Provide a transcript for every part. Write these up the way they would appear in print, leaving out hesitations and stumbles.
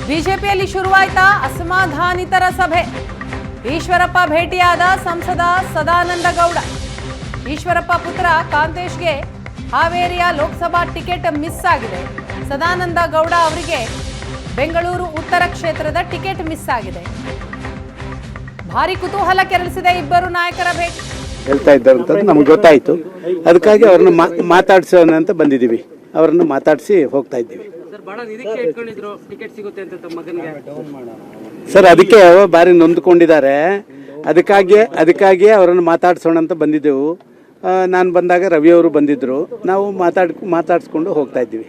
ಬಿಜೆಪಿಯಲ್ಲಿ ಶುರುವಾಯ್ತಾ ಅಸಮಾಧಾನಿತರ ಸಭೆ. ಈಶ್ವರಪ್ಪ ಭೇಟಿಯಾದ ಸಂಸದ ಸದಾನಂದ ಗೌಡ. ಈಶ್ವರಪ್ಪ ಪುತ್ರ ಕಾಂತೇಶ್ಗೆ ಹಾವೇರಿಯ ಲೋಕಸಭಾ ಟಿಕೆಟ್ ಮಿಸ್ ಆಗಿದೆ. ಸದಾನಂದ ಗೌಡ ಅವರಿಗೆ ಬೆಂಗಳೂರು ಉತ್ತರ ಕ್ಷೇತ್ರದ ಟಿಕೆಟ್ ಮಿಸ್ ಆಗಿದೆ. ಭಾರಿ ಕುತೂಹಲ ಕೆರಳಿಸಿದೆ ಇಬ್ಬರು ನಾಯಕರ ಭೇಟಿ. ಹೇಳ್ತಾ ಇದ್ದಾರೆ ನಮ್ಗೆ ಗೊತ್ತಾಯ್ತು, ಅದಕ್ಕಾಗಿ ಅವ್ರನ್ನ ಮಾತಾಡ್ಸೋಣ ಅಂತ ಬಂದಿದ್ದೀವಿ. ಅವರನ್ನು ಮಾತಾಡಿಸಿ ಹೋಗ್ತಾ ಇದ್ದೀವಿ ಸರ್. ಅದಕ್ಕೆ ಬಾರಿ ನೊಂದ್ಕೊಂಡಿದ್ದಾರೆ, ಅದಕ್ಕಾಗಿ ಅವರನ್ನು ಮಾತಾಡ್ಸೋಣ ಅಂತ ಬಂದಿದ್ದೆವು. ನಾನು ಬಂದಾಗ ರವಿ ಅವರು ಬಂದಿದ್ರು, ನಾವು ಮಾತಾಡಿಸ್ಕೊಂಡು ಹೋಗ್ತಾ ಇದ್ದೀವಿ.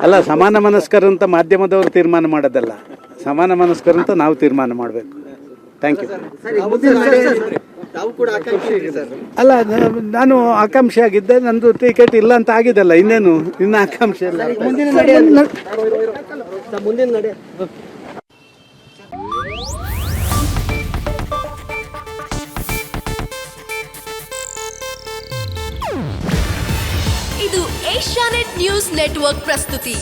ಅಲ್ಲ, ಸಮಾನ ಮನಸ್ಕರು ಅಂತ ಮಾಧ್ಯಮದವರು ತೀರ್ಮಾನ ಮಾಡೋದಲ್ಲ, ಸಮಾನ ಮನಸ್ಕರು ಅಂತ ನಾವು ತೀರ್ಮಾನ ಮಾಡಬೇಕು. Thank you. ಅಲ್ಲ, ನಾನು ಆಕಾಂಕ್ಷಿ ಆಗಿದ್ದೆ, ನಂದು ಟಿಕೆಟ್ ಇಲ್ಲ ಅಂತ ಆಗಿದೆಲ್ಲ, ಇನ್ನೇನು ಇನ್ನು ಆಕಾಂಕ್ಷೆ ಇಲ್ಲ. ಇದು ಏಷ್ಯಾನೆಟ್ ನ್ಯೂಸ್ ನೆಟ್ವರ್ಕ್ ಪ್ರಸ್ತುತಿ.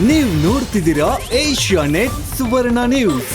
ನೀವು ನೋಡ್ತಿದ್ದೀರಾ ಏಷ್ಯಾನೆಟ್ ಸುವರ್ಣ ನ್ಯೂಸ್.